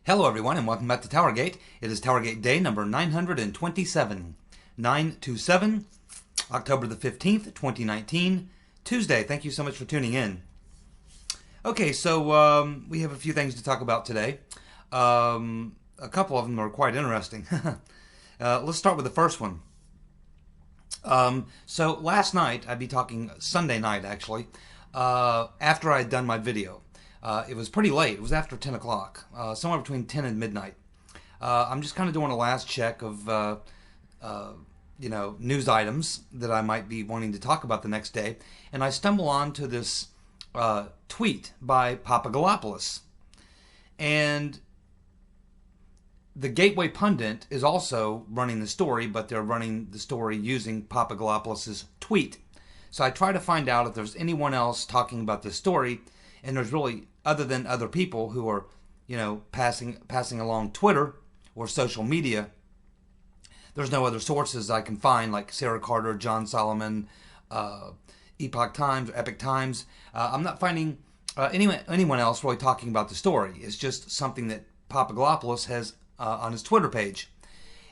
Hello everyone and welcome back to TowerGate. It is TowerGate day number 927. 927, October the 15th, 2019, Tuesday. Thank you so much for tuning in. Okay, so we have a few things to talk about today. A couple of them are quite interesting. Let's start with the first one. So last night, I'd be talking Sunday night actually, after I had done my video. It was pretty late. It was after 10 o'clock, somewhere between 10 and midnight. I'm just kind of doing a last check of, news items that I might be wanting to talk about the next day. And I stumble onto this tweet by Papagalopoulos. And the Gateway Pundit is also running the story, but they're running the story using Papagalopoulos' tweet. So I try to find out if there's anyone else talking about this story. And there's really, other than other people who are, passing along Twitter or social media, there's no other sources I can find like Sarah Carter, John Solomon, Epoch Times, Epic Times. I'm not finding anyone else really talking about the story. It's just something that Papagalopoulos has on his Twitter page.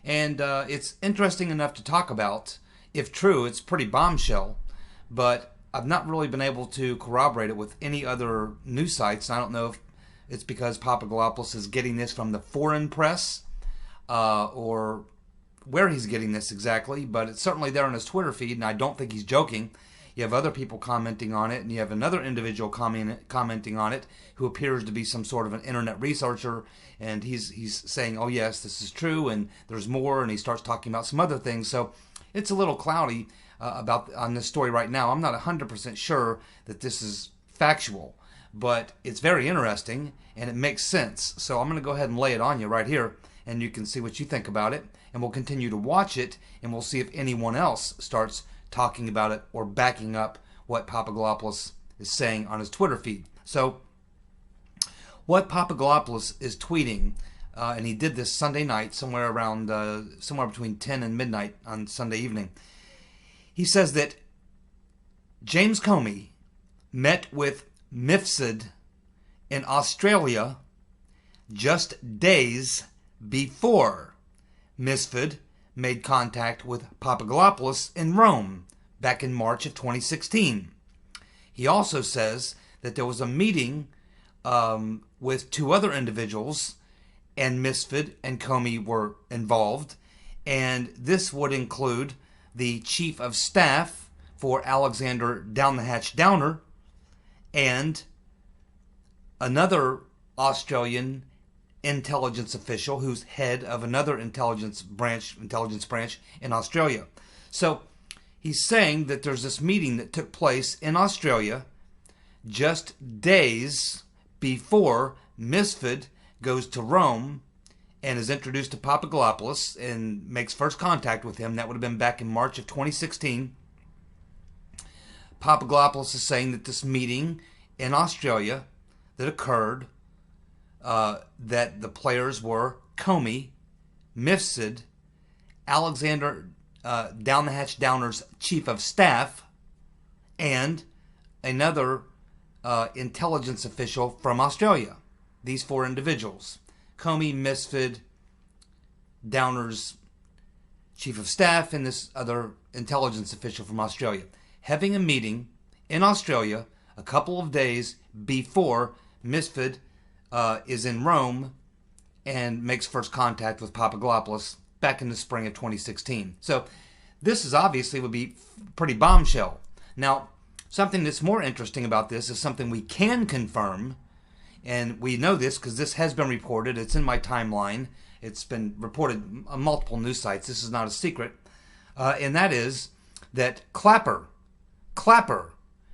And it's interesting enough to talk about. If true, it's pretty bombshell, but I've not really been able to corroborate it with any other news sites. I don't know if it's because Papagalopoulos is getting this from the foreign press or where he's getting this exactly, but it's certainly there on his Twitter feed, and I don't think he's joking. You have other people commenting on it, and you have another individual commenting on it who appears to be some sort of an internet researcher, and he's saying, oh yes, this is true, and there's more, and he starts talking about some other things. So it's a little cloudy on this story right now. I'm not 100% sure that this is factual, but it's very interesting and it makes sense. So I'm going to go ahead and lay it on you right here, and you can see what you think about it, and we'll continue to watch it, and we'll see if anyone else starts talking about it or backing up what Papagalopoulos is saying on his Twitter feed. So what Papagalopoulos is tweeting, and he did this Sunday night, somewhere between 10 and midnight on Sunday evening. He says that James Comey met with Mifsud in Australia just days before Mifsud made contact with Papagalopoulos in Rome back in March of 2016. He also says that there was a meeting with two other individuals, and Mifsud and Comey were involved, and this would include the chief of staff for Alexander Down the Hatch Downer and another Australian intelligence official who's head of another intelligence branch in Australia. So he's saying that there's this meeting that took place in Australia just days before Mifsud goes to Rome and is introduced to Papagalopoulos and makes first contact with him. That would have been back in March of 2016. Papagalopoulos is saying that this meeting in Australia that occurred, that the players were Comey, Mifsud, Alexander Down the Hatch Downer's chief of staff, and another intelligence official from Australia. These four individuals: Comey, Mifsud, Downer's chief of staff, and this other intelligence official from Australia, having a meeting in Australia a couple of days before Mifsud is in Rome and makes first contact with Papagalopoulos back in the spring of 2016. So this is obviously would be pretty bombshell. Now, something that's more interesting about this is something we can confirm. And we know this because this has been reported. It's in my timeline. It's been reported on multiple news sites. This is not a secret. And that is that Clapper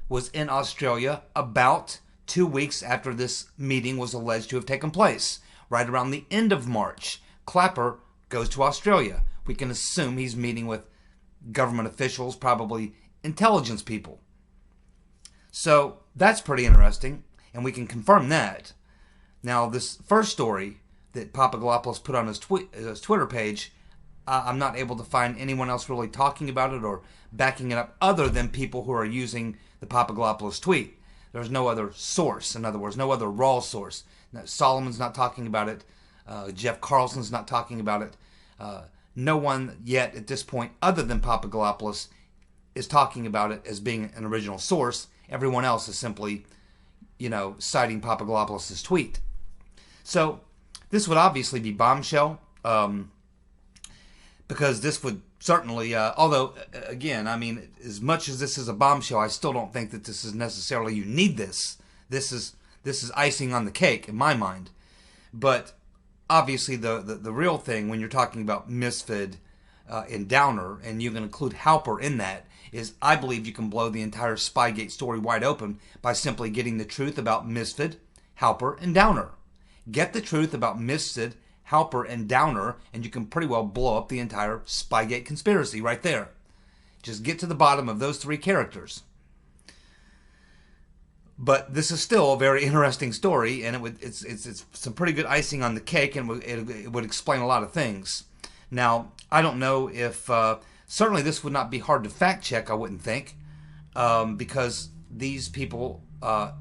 was in Australia about 2 weeks after this meeting was alleged to have taken place. Right around the end of March, Clapper goes to Australia. We can assume he's meeting with government officials, probably intelligence people. So that's pretty interesting. And we can confirm that. Now, this first story that Papagalopoulos put on his Twitter page, I'm not able to find anyone else really talking about it or backing it up other than people who are using the Papagalopoulos tweet. There's no other source, in other words, no other raw source. Now, Solomon's not talking about it. Jeff Carlson's not talking about it. No one yet at this point, other than Papadopoulos, is talking about it as being an original source. Everyone else is simply, citing Papadopoulos' tweet. So this would obviously be bombshell, because this would certainly, although, again, I mean, as much as this is a bombshell, I still don't think that this is necessarily, you need this. This is icing on the cake in my mind. But obviously the real thing when you're talking about Mifsud and Downer, and you can include Halper in that, is I believe you can blow the entire Spygate story wide open by simply getting the truth about Mifsud, Halper, and Downer. Get the truth about Mifsud, Halper, and Downer, and you can pretty well blow up the entire Spygate conspiracy right there. Just get to the bottom of those three characters. But this is still a very interesting story, and it's some pretty good icing on the cake, and it would explain a lot of things. Now, I don't know if certainly this would not be hard to fact check. I wouldn't think, because these people,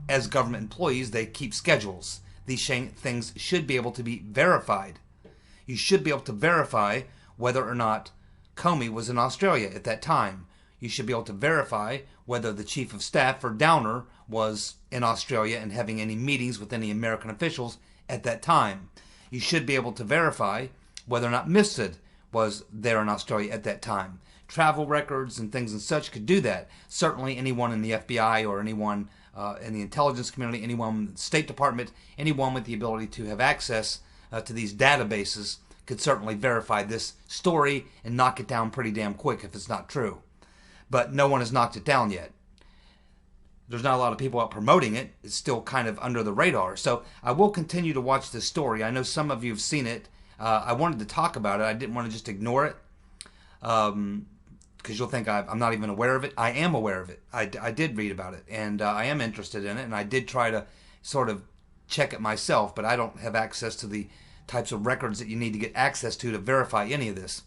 as government employees, they keep schedules. These things should be able to be verified. You should be able to verify whether or not Comey was in Australia at that time. You should be able to verify whether the chief of staff for Downer was in Australia and having any meetings with any American officials at that time. You should be able to verify whether or not Mifsud was there in Australia at that time. Travel records and things and such could do that. Certainly anyone in the FBI or anyone in the intelligence community, anyone in the State Department, anyone with the ability to have access to these databases could certainly verify this story and knock it down pretty damn quick if it's not true. But no one has knocked it down yet. There's not a lot of people out promoting it. It's still kind of under the radar. So I will continue to watch this story. I know some of you have seen it. I wanted to talk about it. I didn't want to just ignore it, because you'll think I'm not even aware of it. I am aware of it. I did read about it, and I am interested in it, and I did try to sort of check it myself, but I don't have access to the types of records that you need to get access to verify any of this.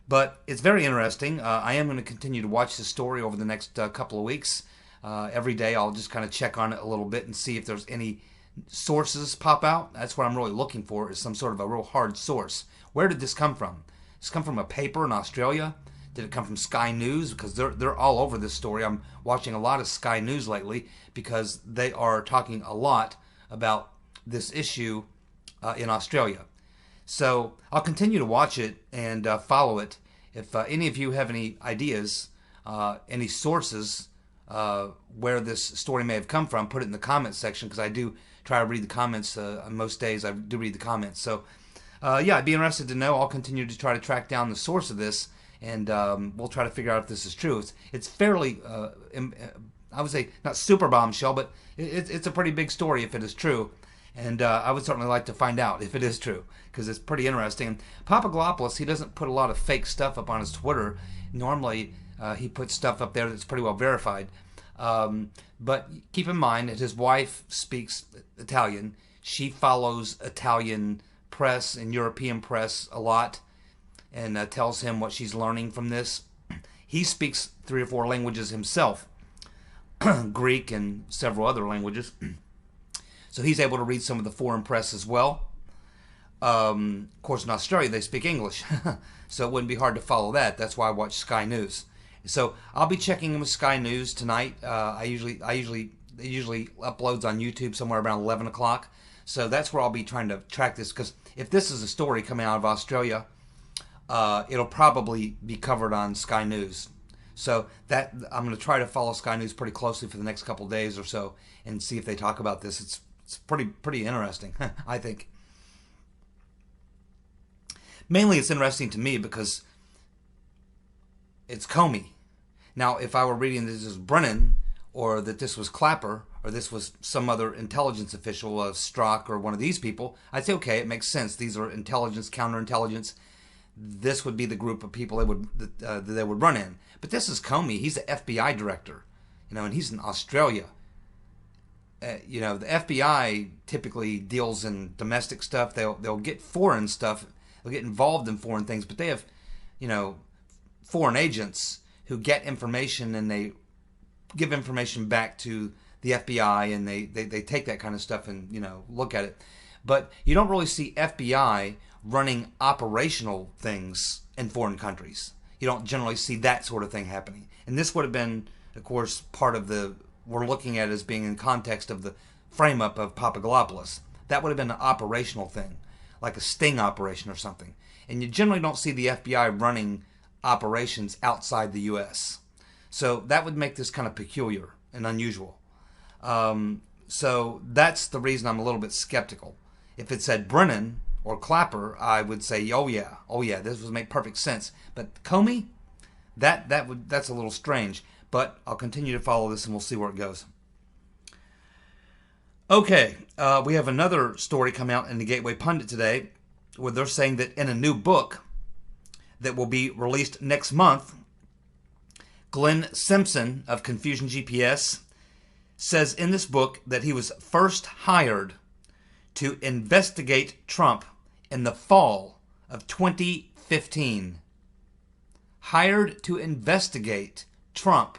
But it's very interesting. I am going to continue to watch this story over the next couple of weeks. Every day I'll just kind of check on it a little bit and see if there's any sources pop out. That's what I'm really looking for, is some sort of a real hard source. Where did this come from? Did this come from a paper in Australia? Did it come from Sky News? Because they're all over this story. I'm watching a lot of Sky News lately because they are talking a lot about this issue in Australia. So I'll continue to watch it and follow it. If any of you have any ideas, any sources where this story may have come from, put it in the comments section, because I do try to read the comments. Most days I do read the comments. So yeah, I'd be interested to know. I'll continue to try to track down the source of this, and we'll try to figure out if this is true. It's fairly, I would say, not super bombshell, but it's a pretty big story if it is true. And I would certainly like to find out if it is true, because it's pretty interesting. And Papadopoulos, he doesn't put a lot of fake stuff up on his Twitter. Normally, he puts stuff up there that's pretty well verified. But keep in mind that his wife speaks Italian. She follows Italian press and European press a lot, and tells him what she's learning from this. He speaks 3 or 4 languages himself, Greek and several other languages. So he's able to read some of the foreign press as well. Of course, in Australia, they speak English, so it wouldn't be hard to follow that. That's why I watch Sky News. So I'll be checking in with Sky News tonight. It usually uploads on YouTube somewhere around 11 o'clock. So that's where I'll be trying to track this, because if this is a story coming out of Australia, it'll probably be covered on Sky News. So that I'm going to try to follow Sky News pretty closely for the next couple of days or so and see if they talk about this. It's pretty interesting, I think. Mainly it's interesting to me because it's Comey. Now, if I were reading this as Brennan, or that this was Clapper, or this was some other intelligence official, Strzok, or one of these people, I'd say, okay, it makes sense. These are intelligence, counterintelligence. This would be the group of people that they would run in. But this is Comey. He's the FBI director, and he's in Australia. The FBI typically deals in domestic stuff. They'll get foreign stuff. They'll get involved in foreign things, but they have, foreign agents who get information and they give information back to the FBI, and they take that kind of stuff and look at it. but you don't really see FBI running operational things in foreign countries. You don't generally see that sort of thing happening. And this would have been, of course, part of the, we're looking at as being in context of the frame-up of Papadopoulos. That would have been an operational thing, like a sting operation or something. And you generally don't see the FBI running operations outside the U.S. So that would make this kind of peculiar and unusual. So that's the reason I'm a little bit skeptical. If it said Brennan or Clapper, I would say, oh yeah, this would make perfect sense. But Comey, that's a little strange. But I'll continue to follow this and we'll see where it goes. Okay, we have another story come out in the Gateway Pundit today where they're saying that in a new book that will be released next month, Glenn Simpson of Confusion GPS says in this book that he was first hired to investigate Trump in the fall of 2015. Hired to investigate Trump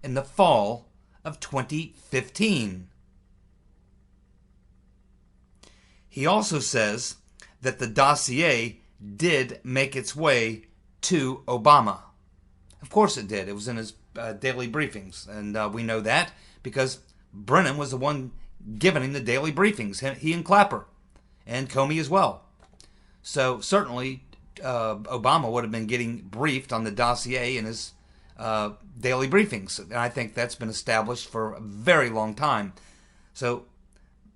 in the fall of 2015. He also says that the dossier did make its way to Obama. Of course it did. It was in his daily briefings, and we know that because Brennan was the one giving him the daily briefings, he and Clapper, and Comey as well. So certainly Obama would have been getting briefed on the dossier in his daily briefings, and I think that's been established for a very long time. So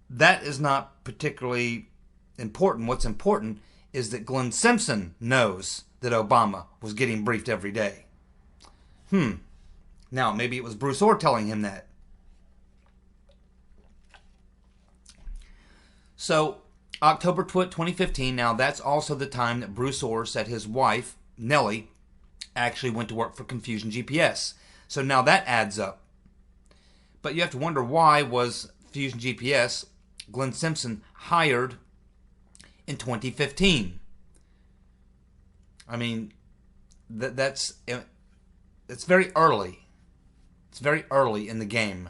that is not particularly important. What's important is that Glenn Simpson knows that Obama was getting briefed every day. Now, maybe it was Bruce Orr telling him that. So, October 2015, now that's also the time that Bruce Orr said his wife, Nellie, actually went to work for Confusion GPS. So now that adds up. But you have to wonder, why was Fusion GPS, Glenn Simpson, hired in 2015? I mean, it's very early. It's very early in the game.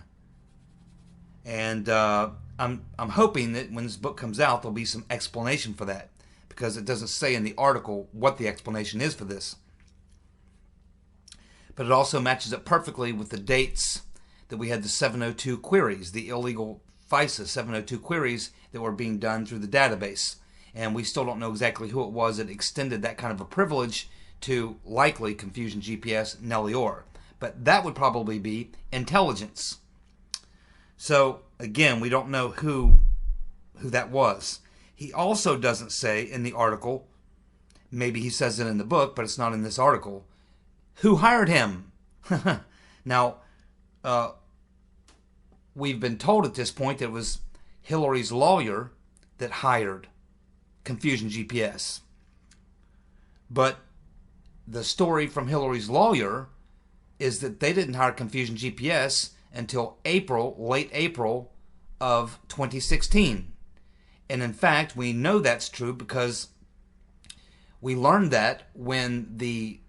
And I'm hoping that when this book comes out, there'll be some explanation for that, because it doesn't say in the article what the explanation is for this. But it also matches up perfectly with the dates that we had the 702 queries, the illegal FISA 702 queries that were being done through the database. And we still don't know exactly who it was that extended that kind of a privilege to likely Confusion GPS, Nellie Orr. But that would probably be intelligence. So, again, we don't know who that was. He also doesn't say in the article, maybe he says it in the book, but it's not in this article, who hired him. Now, we've been told at this point that it was Hillary's lawyer that hired Confusion GPS. But the story from Hillary's lawyer is that they didn't hire Confusion GPS until late April of 2016. And in fact, we know that's true because we learned that when the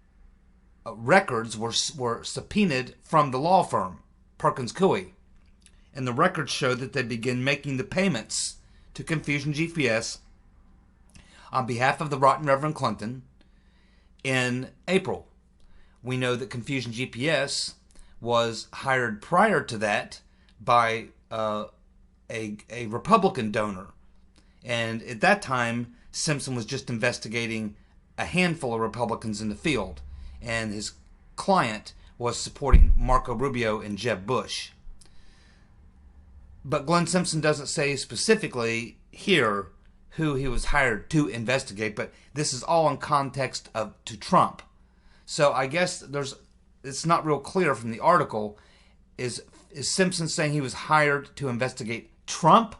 records were subpoenaed from the law firm, Perkins Coie. And the records show that they began making the payments to Confusion GPS on behalf of the Rotten Reverend Clinton in April. We know that Confusion GPS was hired prior to that by a Republican donor. And at that time, Simpson was just investigating a handful of Republicans in the field. And his client was supporting Marco Rubio and Jeb Bush. But Glenn Simpson doesn't say specifically here who he was hired to investigate, but this is all in context to Trump. So I guess it's not real clear from the article. Is Simpson saying he was hired to investigate Trump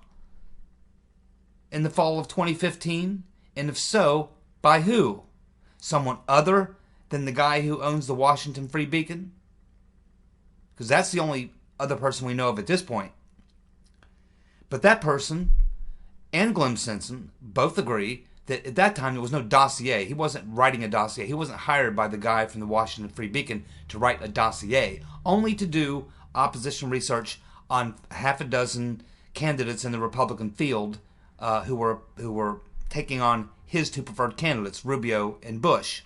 in the fall of 2015? And if so, by who? Someone other than the guy who owns the Washington Free Beacon? Because that's the only other person we know of at this point. But that person and Glenn Simpson both agree that at that time there was no dossier. He wasn't writing a dossier. He wasn't hired by the guy from the Washington Free Beacon to write a dossier, only to do opposition research on half a dozen candidates in the Republican field who were taking on his two preferred candidates, Rubio and Bush.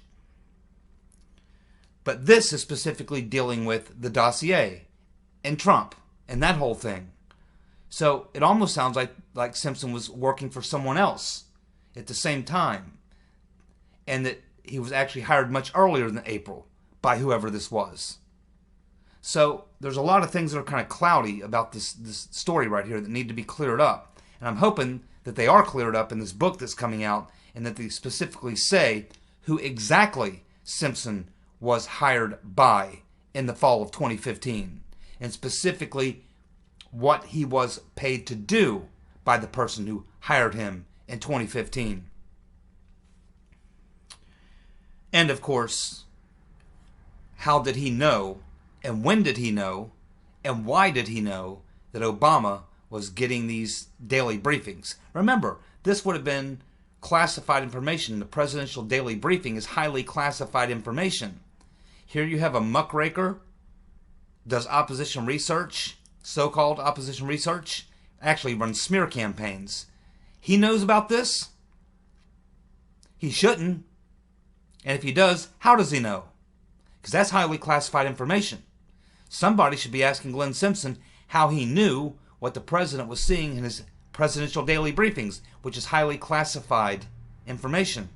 But this is specifically dealing with the dossier and Trump and that whole thing. So it almost sounds like Simpson was working for someone else at the same time, and that he was actually hired much earlier than April by whoever this was. So there's a lot of things that are kind of cloudy about this story right here that need to be cleared up. And I'm hoping that they are cleared up in this book that's coming out, and that they specifically say who exactly Simpson was hired by in the fall of 2015, and specifically what he was paid to do by the person who hired him in 2015. And of course, how did he know, and when did he know, and why did he know that Obama was getting these daily briefings? Remember, this would have been classified information. The presidential daily briefing is highly classified information. Here you have a muckraker, does opposition research, so-called opposition research, actually runs smear campaigns. He knows about this? He shouldn't. And if he does, how does he know? Because that's highly classified information. Somebody should be asking Glenn Simpson how he knew what the president was seeing in his presidential daily briefings, which is highly classified information.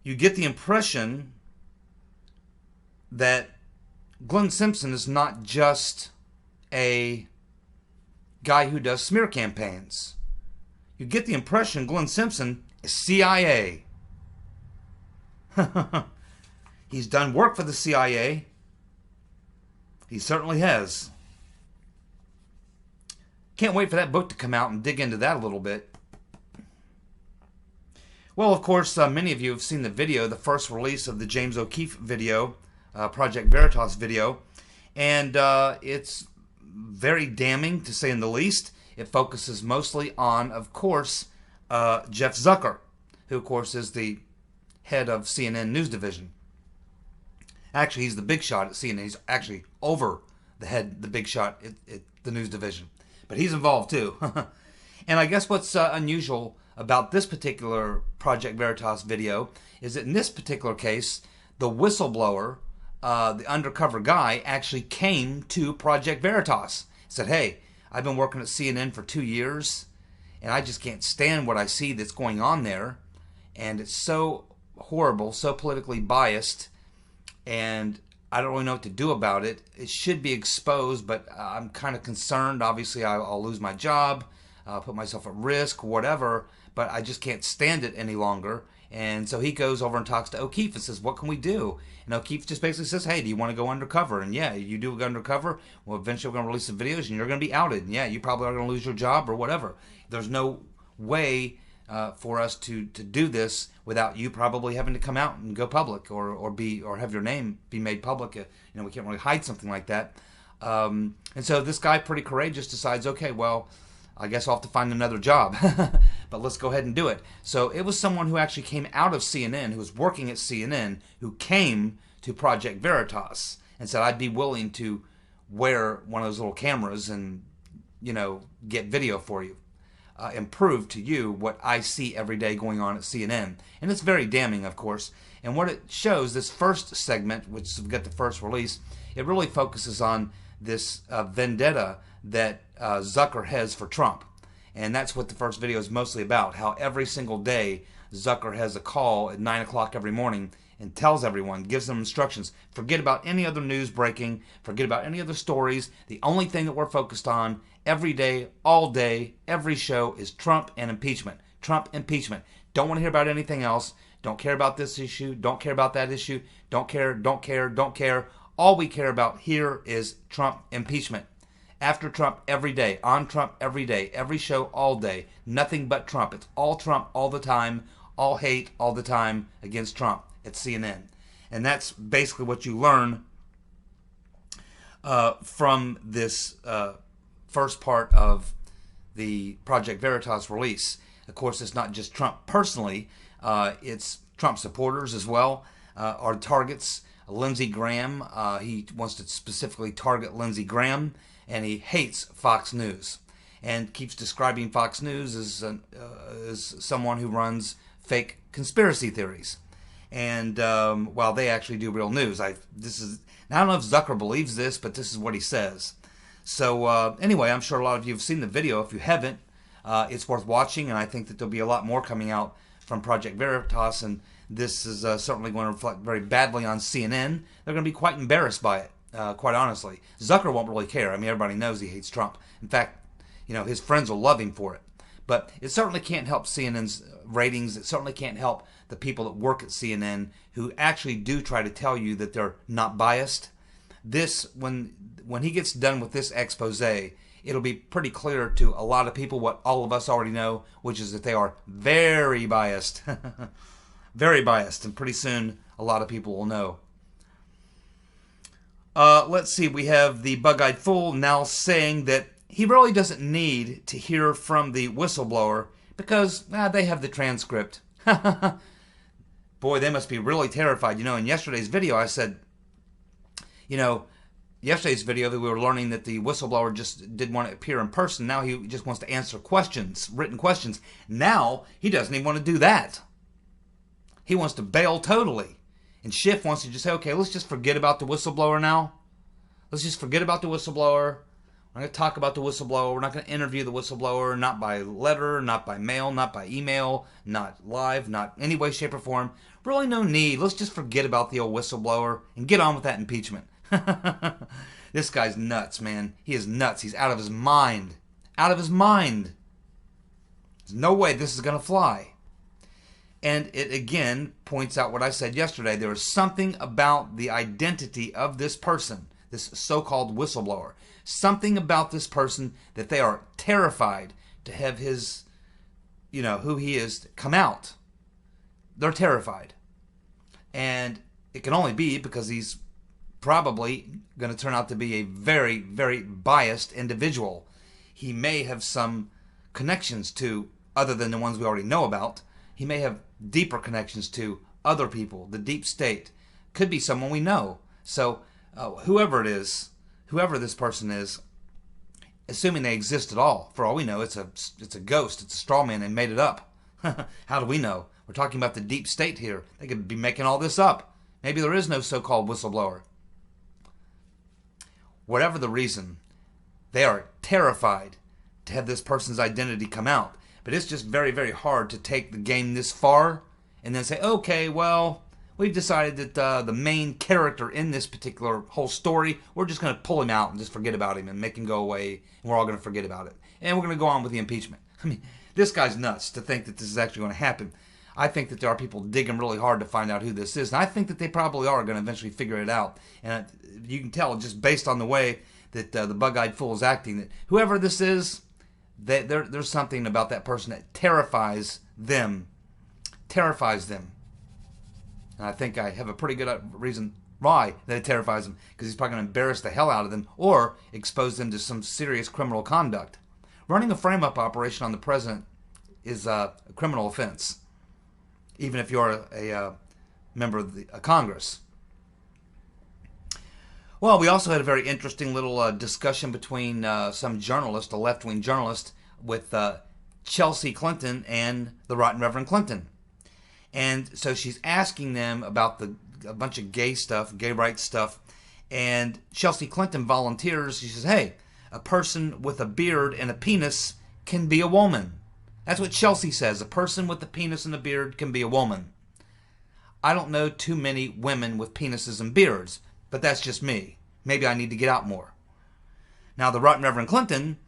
You get the impression that Glenn Simpson is not just a guy who does smear campaigns. You get the impression Glenn Simpson is CIA. He's done work for the CIA. He certainly has. Can't wait for that book to come out and dig into that a little bit. Well, of course, many of you have seen the video, the first release of the James O'Keefe video, Project Veritas video, and it's very damning, to say in the least. It focuses mostly on, of course, Jeff Zucker, who, of course, is the head of CNN News Division. Actually, he's the big shot at CNN. He's actually over the big shot at the News Division. But he's involved, too. And I guess what's unusual about this particular Project Veritas video is that in this particular case, the whistleblower, the undercover guy, actually came to Project Veritas. Said, hey, I've been working at CNN for 2 years, and I just can't stand what I see that's going on there. And it's so horrible, so politically biased, and I don't really know what to do about it. It should be exposed, but I'm kind of concerned. Obviously, I'll lose my job, put myself at risk, whatever, but I just can't stand it any longer. And so he goes over and talks to O'Keefe and says, what can we do? And O'Keefe just basically says, hey, do you want to go undercover? And yeah, you do go undercover. Well, eventually we're going to release some videos and you're going to be outed. And yeah, you probably are going to lose your job or whatever. There's no way for us to do this without you probably having to come out and go public or have your name be made public. We can't really hide something like that. And so this guy, pretty courageous, decides, okay, well, I guess I'll have to find another job, but let's go ahead and do it. So it was someone who actually came out of CNN, who was working at CNN, who came to Project Veritas and said, I'd be willing to wear one of those little cameras and, get video for you, and prove to you what I see every day going on at CNN. And it's very damning, of course. And what it shows, this first segment, which we got the first release, it really focuses on this vendetta that Zucker has for Trump. And that's what the first video is mostly about, how every single day Zucker has a call at 9 o'clock every morning and tells everyone, gives them instructions. Forget about any other news breaking, forget about any other stories. The only thing that we're focused on every day, all day, every show is Trump and impeachment. Trump, impeachment. Don't want to hear about anything else. Don't care about this issue. Don't care about that issue. Don't care, don't care, don't care. All we care about here is Trump impeachment. After Trump every day, on Trump every day, every show all day. Nothing but Trump. It's all Trump all the time, all hate all the time against Trump at CNN. And that's basically what you learn from this first part of the Project Veritas release. Of course, it's not just Trump personally. It's Trump supporters as well, are targets. Lindsey Graham, he wants to specifically target Lindsey Graham and he hates Fox News, and keeps describing Fox News as someone who runs fake conspiracy theories. And while they actually do real news, I don't know if Zucker believes this, but this is what he says. So anyway, I'm sure a lot of you have seen the video. If you haven't, it's worth watching, and I think that there'll be a lot more coming out from Project Veritas, and this is certainly going to reflect very badly on CNN. They're going to be quite embarrassed by it, quite honestly. Zucker won't really care. I mean, everybody knows he hates Trump. In fact, his friends will love him for it. But it certainly can't help CNN's ratings. It certainly can't help the people that work at CNN who actually do try to tell you that they're not biased. When he gets done with this expose, it'll be pretty clear to a lot of people what all of us already know, which is that they are very biased. Very biased. And pretty soon, a lot of people will know. Let's see. We have the bug-eyed fool now saying that he really doesn't need to hear from the whistleblower because they have the transcript. Boy, they must be really terrified. In yesterday's video, I said, yesterday's video that we were learning that the whistleblower just didn't want to appear in person. Now he just wants to answer questions, written questions. Now he doesn't even want to do that. He wants to bail totally. And Schiff wants to just say, okay, let's just forget about the whistleblower now. Let's just forget about the whistleblower. We're not going to talk about the whistleblower. We're not going to interview the whistleblower, not by letter, not by mail, not by email, not live, not any way, shape, or form. Really no need. Let's just forget about the old whistleblower and get on with that impeachment. This guy's nuts, man. He is nuts. He's out of his mind. Out of his mind. There's no way this is going to fly. And it again points out what I said yesterday. There is something about the identity of this person, this so-called whistleblower. Something about this person that they are terrified to have his, who he is, come out. They're terrified. And it can only be because he's probably going to turn out to be a very, very biased individual. He may have some connections to, other than the ones we already know about, he may have deeper connections to other people, the deep state. Could be someone we know. So whoever it is, whoever this person is, assuming they exist at all, for all we know, it's a ghost, it's a straw man, they made it up. How do we know? We're talking about the deep state here. They could be making all this up. Maybe there is no so-called whistleblower. Whatever the reason, they are terrified to have this person's identity come out. But it's just very, very hard to take the game this far and then say, okay, well, we've decided that the main character in this particular whole story, we're just going to pull him out and just forget about him and make him go away, and we're all going to forget about it. And we're going to go on with the impeachment. I mean, this guy's nuts to think that this is actually going to happen. I think that there are people digging really hard to find out who this is, and I think that they probably are going to eventually figure it out. And you can tell just based on the way that the bug-eyed fool is acting that whoever this is, there's something about that person that terrifies them. Terrifies them. And I think I have a pretty good reason why that it terrifies them. Because he's probably going to embarrass the hell out of them or expose them to some serious criminal conduct. Running a frame-up operation on the president is a criminal offense. Even if you're a member of the Congress. Well, we also had a very interesting little discussion between some journalist, a left-wing journalist, with Chelsea Clinton and the Rotten Reverend Clinton. And so she's asking them about a bunch of gay stuff, gay rights stuff. And Chelsea Clinton volunteers. She says, hey, a person with a beard and a penis can be a woman. That's what Chelsea says. A person with a penis and a beard can be a woman. I don't know too many women with penises and beards, but that's just me. Maybe I need to get out more. Now, the Rotten Reverend Clinton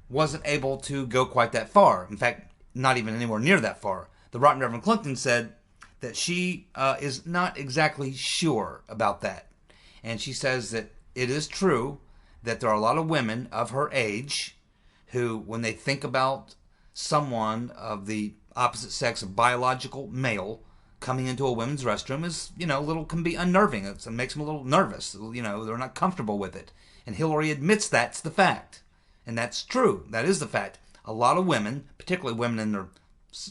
wasn't able to go quite that far. In fact, not even anywhere near that far. The Rotten Reverend Clinton said that she is not exactly sure about that. And she says that it is true that there are a lot of women of her age who, when they think about someone of the opposite sex, a biological male, coming into a women's restroom is, can be unnerving. It makes them a little nervous. They're not comfortable with it. And Hillary admits that's the fact. And that's true. That is the fact. A lot of women, particularly women in their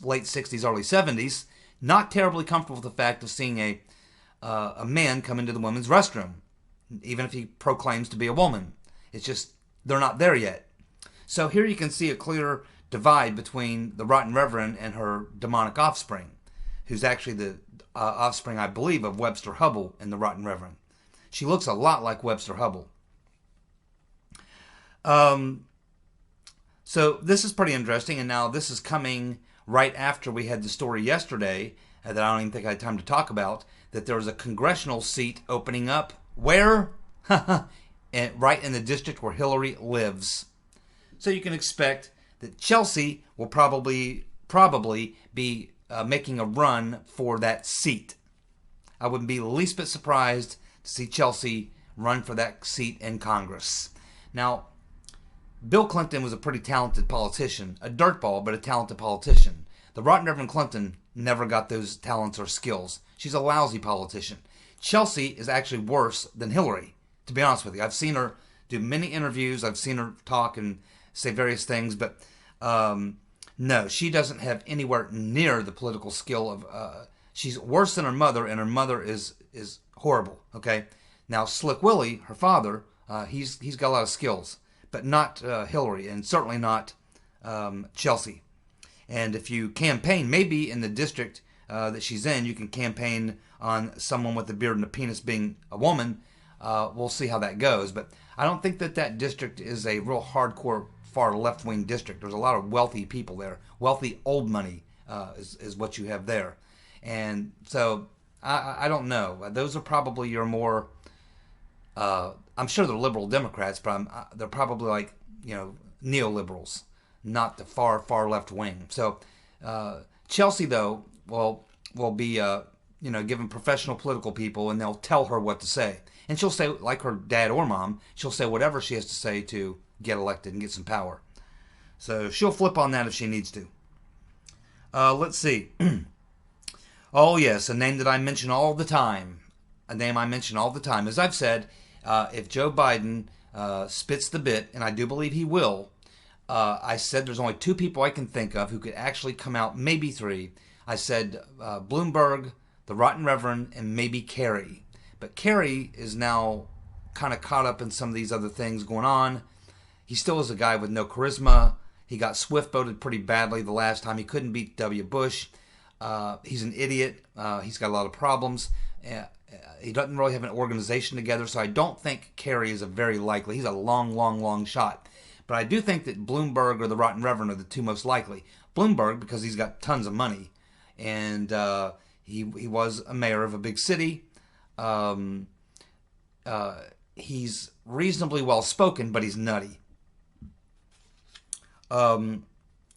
late 60s, early 70s, not terribly comfortable with the fact of seeing a man come into the women's restroom, even if he proclaims to be a woman. It's just they're not there yet. So here you can see a clear divide between the Rotten Reverend and her demonic offspring, who's actually the offspring, I believe, of Webster Hubbell in the Rotten Reverend. She looks a lot like Webster Hubbell. So this is pretty interesting, and now this is coming right after we had the story yesterday that I don't even think I had time to talk about, that there was a congressional seat opening up. Where? Right in the district where Hillary lives. So you can expect that Chelsea will probably be making a run for that seat. I wouldn't be the least bit surprised to see Chelsea run for that seat in Congress. Now, Bill Clinton was a pretty talented politician, a dirtball, but a talented politician. The Rotten Reverend Clinton never got those talents or skills. She's a lousy politician. Chelsea is actually worse than Hillary, to be honest with you. I've seen her do many interviews. I've seen her talk and say various things, but no, she doesn't have anywhere near the political skill of... she's worse than her mother, and her mother is horrible, okay? Now, Slick Willie, her father, he's got a lot of skills, but not Hillary, and certainly not Chelsea. And if you campaign, maybe in the district that she's in, you can campaign on someone with a beard and a penis being a woman. We'll see how that goes. But I don't think that district is a real hardcore, far left-wing district. There's a lot of wealthy people there. Wealthy old money is what you have there. And so I don't know. Those are probably your more... I'm sure they're liberal Democrats, but they're probably like, neoliberals, not the far left wing. So Chelsea, though, will be given professional political people, and they'll tell her what to say. And she'll say, like her dad or mom, she'll say whatever she has to say to get elected and get some power. So she'll flip on that if she needs to. Let's see. Oh, yes, a name that I mention all the time. A name I mention all the time. As I've said, if Joe Biden spits the bit, and I do believe he will, I said there's only two people I can think of who could actually come out, maybe three. I said Bloomberg, the Rotten Reverend, and maybe Kerry. But Kerry is now kind of caught up in some of these other things going on. He still is a guy with no charisma. He got swift-boated pretty badly the last time. He couldn't beat W. Bush. He's an idiot. He's got a lot of problems. He doesn't really have an organization together, so I don't think Kerry is a very likely. He's a long shot. But I do think that Bloomberg or the Rotten Reverend are the two most likely. Bloomberg, because he's got tons of money, and he was a mayor of a big city. He's reasonably well-spoken, but he's nutty.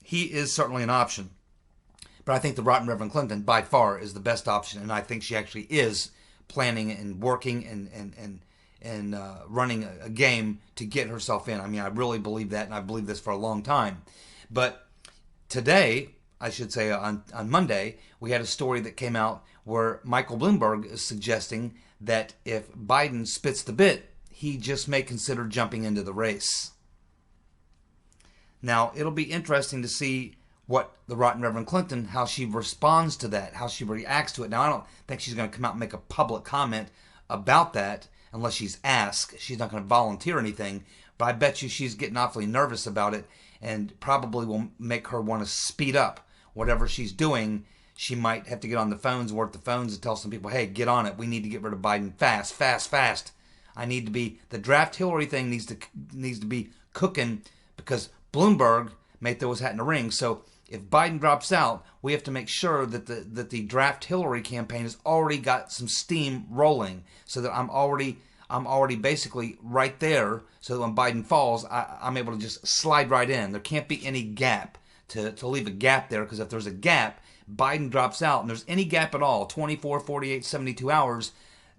He is certainly an option. But I think the Rotten Reverend Clinton, by far, is the best option, and I think she actually is planning and working and running a game to get herself in. I mean, I really believe that, and I believe this for a long time. But today, I should say on Monday, we had a story that came out where Michael Bloomberg is suggesting that if Biden spits the bit, he just may consider jumping into the race. Now, it'll be interesting to see what the Rotten Reverend Clinton, how she responds to that, how she reacts to it. Now, I don't think she's going to come out and make a public comment about that unless she's asked. She's not going to volunteer anything, but I bet you she's getting awfully nervous about it, and probably will make her want to speed up whatever she's doing. She might have to get on the phones, work the phones, and tell some people, hey, get on it. We need to get rid of Biden fast. I need to be, the draft Hillary thing needs to be cooking, because Bloomberg may throw his hat in the ring. So if Biden drops out, we have to make sure that the draft Hillary campaign has already got some steam rolling, so that I'm already basically right there, so that when Biden falls, I'm able to just slide right in. There can't be any gap to leave a gap there, because if there's a gap, Biden drops out, and there's any gap at all, 24, 48, 72 hours,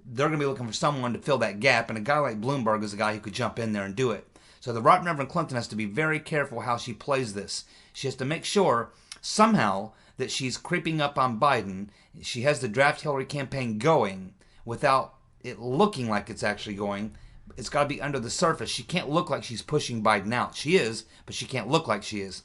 they're going to be looking for someone to fill that gap, and a guy like Bloomberg is a guy who could jump in there and do it. So the Rotten Reverend Clinton has to be very careful how she plays this. She has to make sure somehow that she's creeping up on Biden. She has the draft Hillary campaign going without it looking like it's actually going. It's got to be under the surface. She can't look like she's pushing Biden out. She is, but she can't look like she is.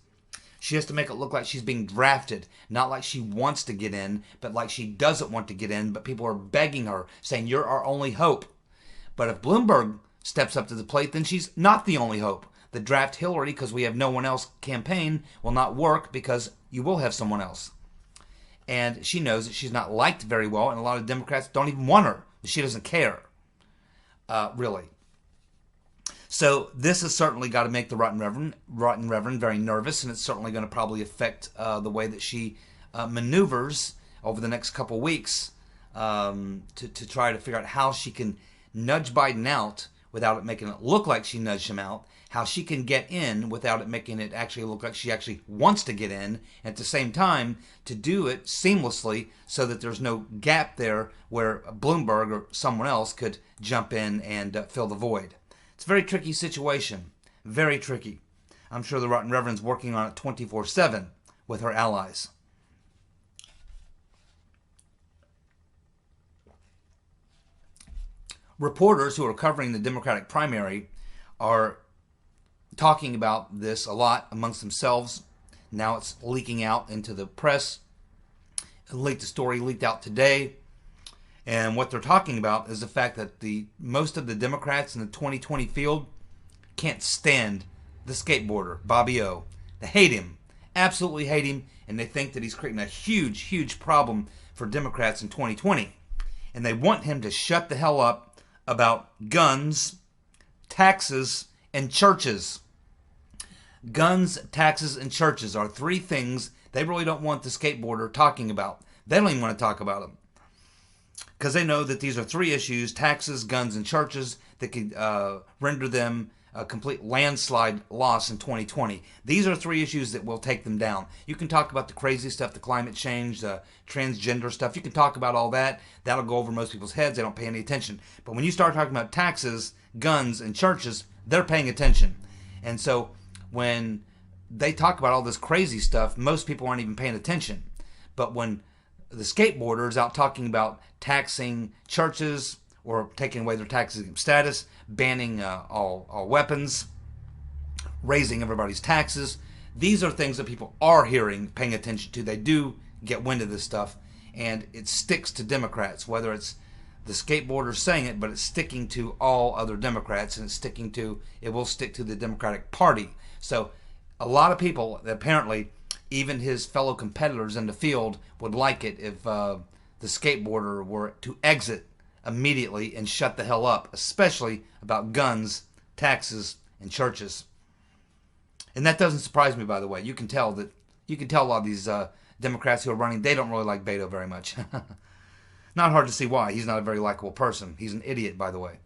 She has to make it look like she's being drafted, not like she wants to get in, but like she doesn't want to get in, but people are begging her, saying, you're our only hope. But if Bloomberg steps up to the plate, then she's not the only hope. the draft Hillary because we have no one else campaign will not work because you will have someone else. And she knows that she's not liked very well, and a lot of Democrats don't even want her. She doesn't care, really. So this has certainly got to make the Rotten Reverend very nervous, and it's certainly going to probably affect the way that she maneuvers over the next couple weeks to try to figure out how she can nudge Biden out without it making it look like she nudged him out, how she can get in without it making it actually look like she actually wants to get in, and at the same time to do it seamlessly so that there's no gap there where Bloomberg or someone else could jump in and fill the void. It's a very tricky situation. Very tricky. I'm sure the Rotten Reverend's working on it 24/7 with her allies. Reporters who are covering the Democratic primary are talking about this a lot amongst themselves. Now it's leaking out into the press. The story leaked out today. And what they're talking about is the fact that most of the Democrats in the 2020 field can't stand the skateboarder, Bobby O. They hate him, absolutely hate him, and they think that he's creating a huge, huge problem for Democrats in 2020. And they want him to shut the hell up about guns, taxes, and churches. Guns, taxes, and churches are three things they really don't want the skateboarder talking about. They don't even want to talk about them. Because they know that these are three issues, taxes, guns, and churches, that could render them a complete landslide loss in 2020. These are three issues that will take them down. You can talk about the crazy stuff, the climate change, the transgender stuff. You can talk about all that. That'll go over most people's heads. They don't pay any attention. But when you start talking about taxes, guns, and churches, they're paying attention. And so when they talk about all this crazy stuff, most people aren't even paying attention. But when the skateboarder is out talking about taxing churches or taking away their tax exempt status, banning all weapons, raising everybody's taxes, these are things that people are hearing, paying attention to. They do get wind of this stuff, and it sticks to Democrats, whether it's the skateboarder saying it, but it's sticking to all other Democrats, and it will stick to the Democratic Party. So a lot of people, apparently, even his fellow competitors in the field, would like it if the skateboarder were to exit immediately and shut the hell up, especially about guns, taxes, and churches. And that doesn't surprise me, by the way. You can tell a lot of these Democrats who are running, they don't really like Beto very much. Not hard to see why. He's not a very likable person. He's an idiot, by the way.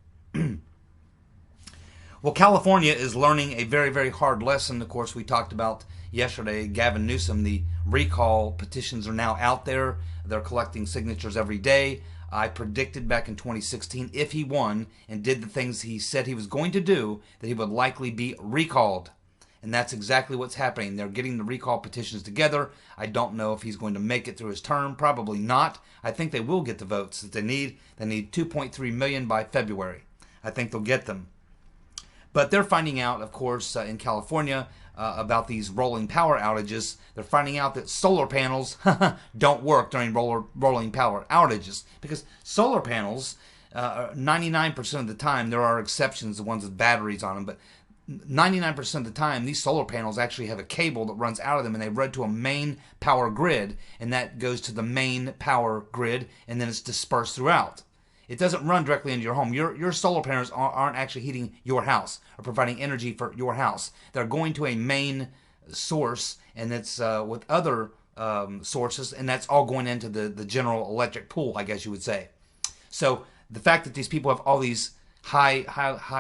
Well, California is learning a very, very hard lesson. Of course, we talked about yesterday, Gavin Newsom, the recall petitions are now out there. They're collecting signatures every day. I predicted back in 2016, if he won and did the things he said he was going to do, that he would likely be recalled. And that's exactly what's happening. They're getting the recall petitions together. I don't know if he's going to make it through his term. Probably not. I think they will get the votes that they need. They need 2.3 million by February. I think they'll get them. But they're finding out, of course, in California about these rolling power outages. They're finding out that solar panels don't work during rolling power outages. Because solar panels, 99% of the time, there are exceptions, the ones with batteries on them, but 99% of the time, these solar panels actually have a cable that runs out of them, and they run to a main power grid, and that goes to the main power grid, and then it's dispersed throughout. It doesn't run directly into your home. Your solar panels aren't actually heating your house or providing energy for your house. They're going to a main source, and it's with other sources, and that's all going into the general electric pool, I guess you would say. So the fact that these people have all these high,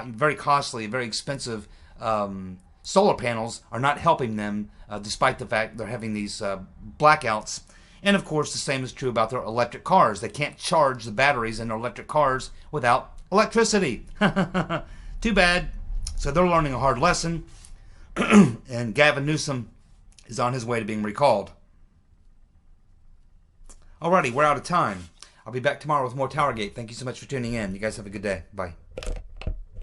very costly, very expensive solar panels are not helping them, despite the fact they're having these blackouts. And of course, the same is true about their electric cars. They can't charge the batteries in their electric cars without electricity. Too bad. So they're learning a hard lesson. And Gavin Newsom is on his way to being recalled. Alrighty, we're out of time. I'll be back tomorrow with more TowerGate. Thank you so much for tuning in. You guys have a good day. Bye.